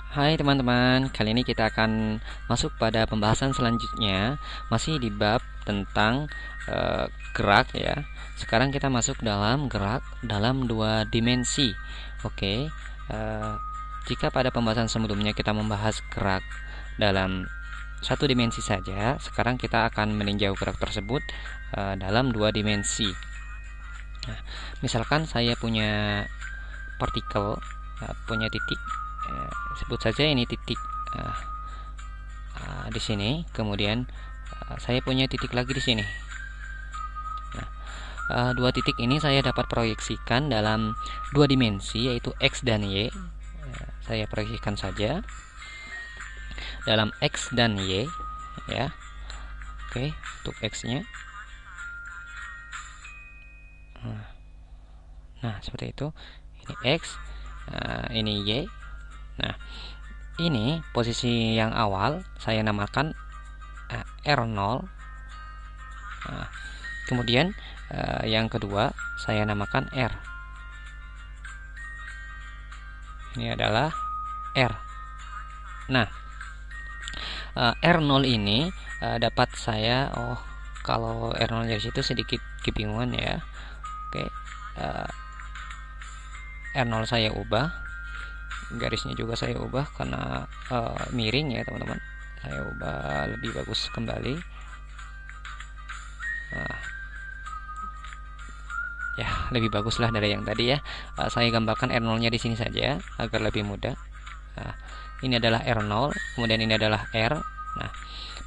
Hai teman-teman, kali ini kita akan masuk pada pembahasan selanjutnya, masih di bab tentang gerak ya. Sekarang kita masuk dalam gerak dalam dua dimensi. Oke, jika pada pembahasan sebelumnya kita membahas gerak dalam satu dimensi saja, sekarang kita akan meninjau gerak tersebut dalam dua dimensi. Nah, misalkan saya punya partikel, punya titik. Sebut saja ini titik di sini. Kemudian saya punya titik lagi di sini. Nah, dua titik ini saya dapat proyeksikan dalam dua dimensi, yaitu x dan y. Saya proyeksikan saja dalam x dan y, ya. Oke, untuk x-nya. Nah, seperti itu. Ini x, ini y. Nah, ini posisi yang awal saya namakan R0. Nah, kemudian yang kedua saya namakan R. Ini adalah R. Nah, R0 ini dapat saya kalau R0 dari situ sedikit kebingungan ya. Oke, R0 saya ubah, garisnya juga saya ubah karena miring ya teman-teman. Saya ubah lebih bagus kembali. Ya, lebih baguslah dari yang tadi ya. Saya gambarkan R0 nya di sini saja agar lebih mudah. Ini adalah R0, kemudian ini adalah R. Nah,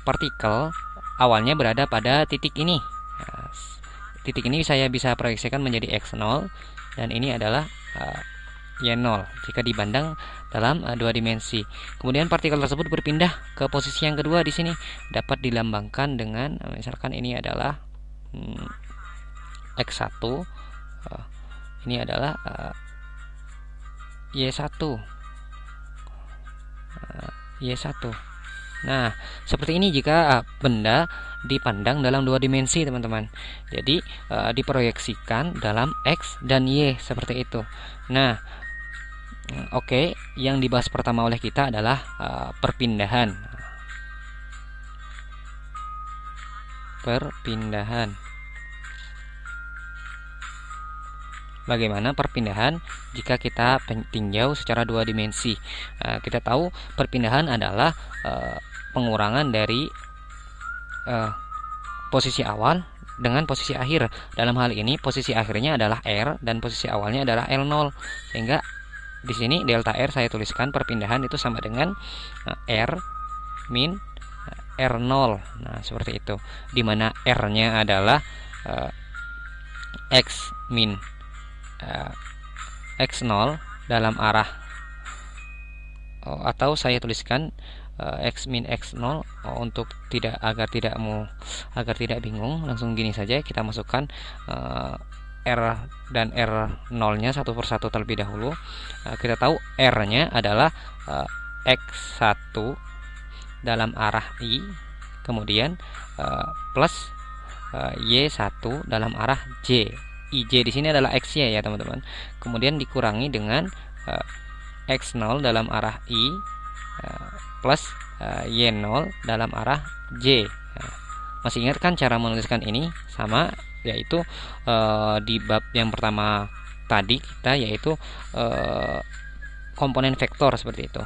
partikel awalnya berada pada titik ini. Titik ini saya bisa proyeksikan menjadi X0, dan ini adalah Y0 jika dipandang dalam dua dimensi. Kemudian partikel tersebut berpindah ke posisi yang kedua di sini, dapat dilambangkan dengan misalkan ini adalah X1, ini adalah Y1. Y1. Nah, seperti ini jika benda dipandang dalam dua dimensi, teman-teman. Jadi diproyeksikan dalam X dan Y seperti itu. Nah, oke, yang dibahas pertama oleh kita adalah perpindahan. Bagaimana perpindahan jika kita tinjau secara dua dimensi? Kita tahu perpindahan adalah pengurangan dari posisi awal dengan posisi akhir. Dalam hal ini posisi akhirnya adalah R dan posisi awalnya adalah L0, sehingga di sini delta R saya tuliskan perpindahan itu sama dengan R min R0. Nah, seperti itu. Di mana R-nya adalah X min X0 dalam arah, atau saya tuliskan X min X0 untuk agar tidak bingung, langsung gini saja kita masukkan R dan R0 nya satu persatu terlebih dahulu. Kita tahu R nya adalah X1 dalam arah I, kemudian plus Y1 dalam arah J. IJ di sini adalah X-nya ya teman-teman. Kemudian dikurangi dengan X0 dalam arah I plus Y0 dalam arah J. Masih ingat kan cara menuliskan ini? Sama, yaitu di bab yang pertama tadi kita, yaitu komponen vektor seperti itu.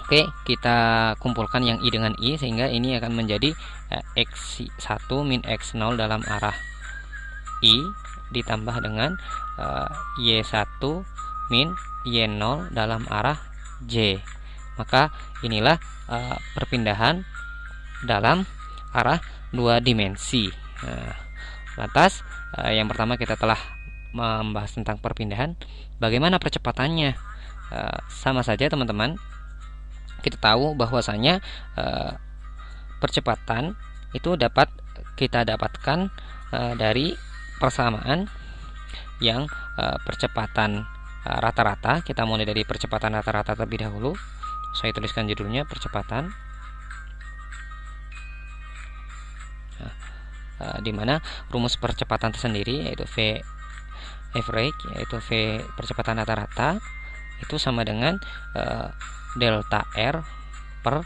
Oke, kita kumpulkan yang I dengan I sehingga ini akan menjadi X1 min X0 dalam arah I ditambah dengan Y1 min Y0 dalam arah J. Maka inilah perpindahan dalam arah dua dimensi. Lantas yang pertama kita telah membahas tentang perpindahan. Bagaimana percepatannya? Sama saja teman-teman. Kita tahu bahwasanya percepatan itu dapat kita dapatkan dari persamaan yang percepatan rata-rata. Kita mulai dari percepatan rata-rata terlebih dahulu. Saya tuliskan judulnya percepatan. Di mana rumus percepatan tersendiri yaitu V average, yaitu V percepatan rata-rata, itu sama dengan delta R per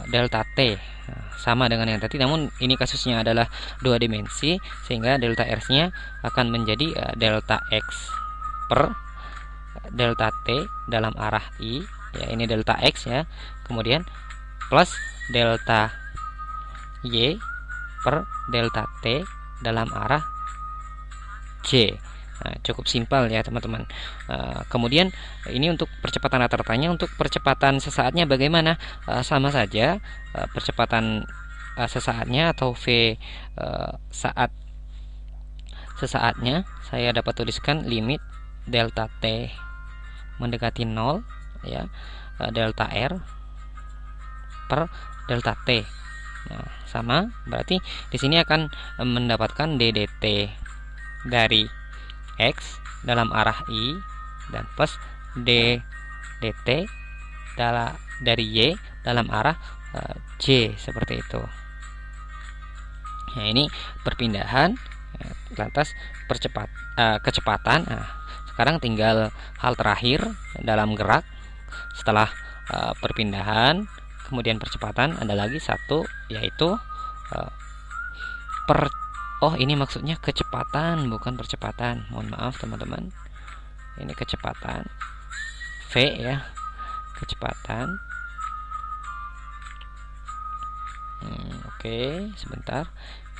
delta T. Nah, sama dengan yang tadi, namun ini kasusnya adalah 2 dimensi, sehingga delta R-nya akan menjadi delta X per delta T dalam arah I, ya ini delta X ya, kemudian plus delta Y per delta T dalam arah J. Nah, cukup simpel ya teman-teman. Kemudian ini untuk percepatan rata-ratanya. Untuk percepatan sesaatnya bagaimana? Sama saja, percepatan sesaatnya atau V saat sesaatnya saya dapat tuliskan limit delta T mendekati 0 ya, delta R per delta T. Nah, sama berarti di sini akan mendapatkan ddt dari X dalam arah I dan plus ddt dari Y dalam arah J, seperti itu. Nah, ini perpindahan, lantas kecepatan. Nah, sekarang tinggal hal terakhir dalam gerak setelah perpindahan kemudian percepatan, ada lagi satu, yaitu ini maksudnya kecepatan, bukan percepatan. Mohon maaf teman-teman, ini kecepatan V ya, kecepatan. Oke, sebentar,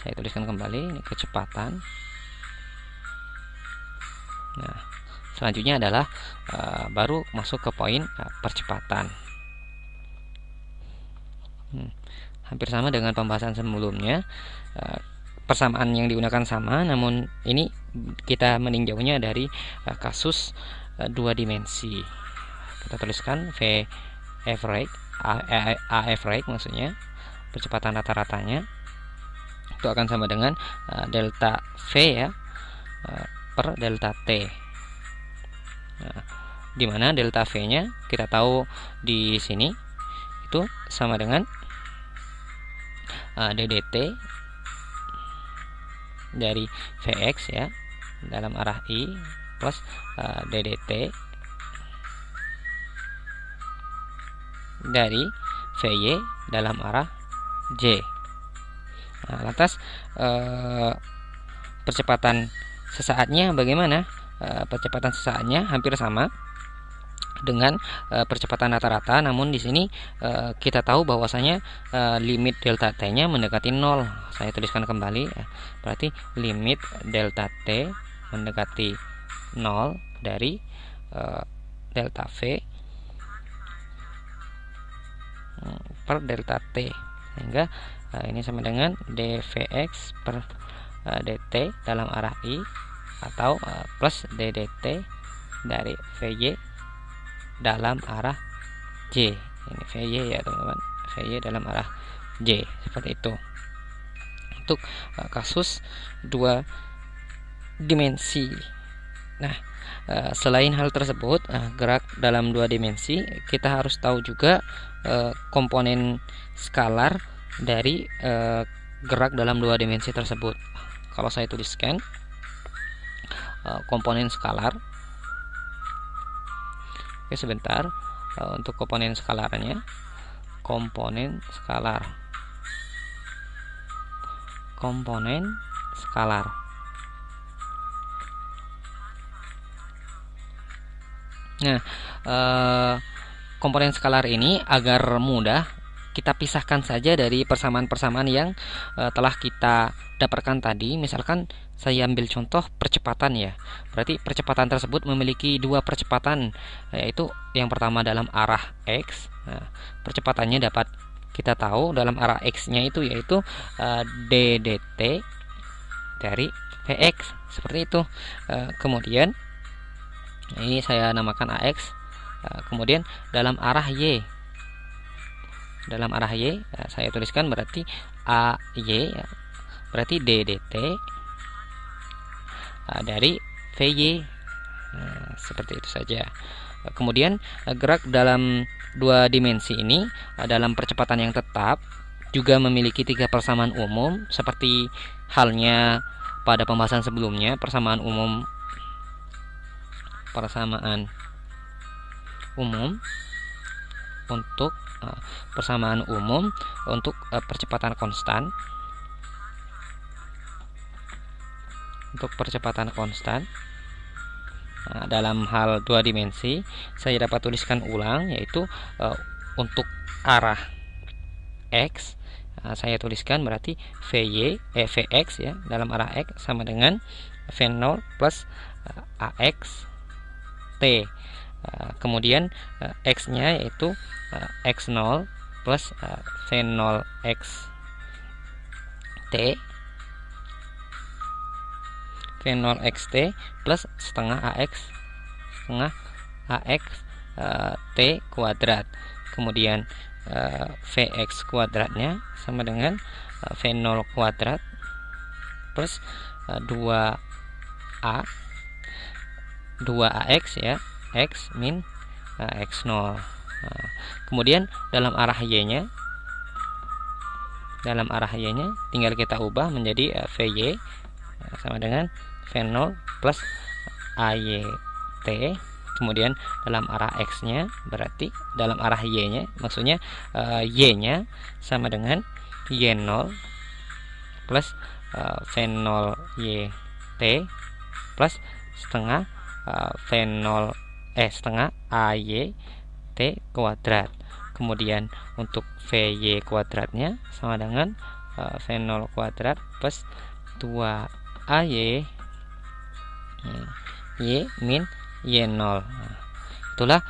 saya tuliskan kembali, ini kecepatan. Nah, selanjutnya adalah baru masuk ke poin percepatan. Hampir sama dengan pembahasan sebelumnya. Persamaan yang digunakan sama, namun ini kita meninjaunya dari kasus 2 dimensi. Kita tuliskan V average, A average maksudnya percepatan rata-ratanya itu akan sama dengan delta V ya per delta T. Nah, di mana delta V-nya kita tahu di sini itu sama dengan ddt dari Vx ya dalam arah I plus ddt dari Vy dalam arah J. Nah, lantas percepatan sesaatnya bagaimana? Percepatan sesaatnya hampir sama dengan percepatan rata-rata, namun di sini kita tahu bahwasanya limit delta T-nya mendekati 0. Saya tuliskan kembali, berarti limit delta T mendekati 0 dari delta V per delta T, sehingga ini sama dengan dvx per dt dalam arah I atau plus ddt dari Vy dalam arah J. Ini Vy ya teman-teman, Vy dalam arah J, seperti itu. Untuk kasus 2 dimensi. Nah, selain hal tersebut, gerak dalam 2 dimensi, kita harus tahu juga komponen skalar dari gerak dalam 2 dimensi tersebut. Kalau saya tuliskan komponen skalar, oke sebentar, untuk komponen skalarnya, komponen skalar. Nah, komponen skalar ini agar mudah kita pisahkan saja dari persamaan-persamaan yang telah kita dapatkan tadi. Misalkan saya ambil contoh percepatan ya. Berarti percepatan tersebut memiliki 2 percepatan, yaitu yang pertama dalam arah X. Nah, percepatannya dapat kita tahu dalam arah X-nya itu yaitu ddt dari Vx, seperti itu. Kemudian ini saya namakan AX. Kemudian dalam arah Y, saya tuliskan berarti AY ya, berarti ddt dari Vy. Seperti itu saja. Kemudian gerak dalam 2 dimensi ini dalam percepatan yang tetap juga memiliki 3 persamaan umum, seperti halnya pada pembahasan sebelumnya. Persamaan umum untuk persamaan umum untuk percepatan konstan. Untuk percepatan konstan dalam hal 2 dimensi, saya dapat tuliskan ulang, yaitu untuk arah X, saya tuliskan berarti Vx ya, dalam arah X sama dengan V0 plus AX T. Kemudian X nya yaitu X0 plus V0 X T, V0 xt plus setengah AX T kuadrat. Kemudian Vx kuadratnya sama dengan V0 kuadrat plus 2ax ya, X min X0. Kemudian dalam arah y-nya tinggal kita ubah menjadi Vy sama dengan V0 plus AYT. Kemudian dalam arah X-nya berarti dalam arah Y-nya, maksudnya Y-nya sama dengan Y0 plus V0 YT plus setengah setengah AYT kuadrat. Kemudian untuk VY kuadratnya sama dengan V0 kuadrat plus 2AY Y min Y0. Itulah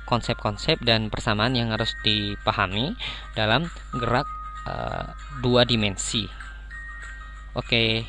konsep-konsep dan persamaan yang harus dipahami dalam gerak 2 dimensi. Oke.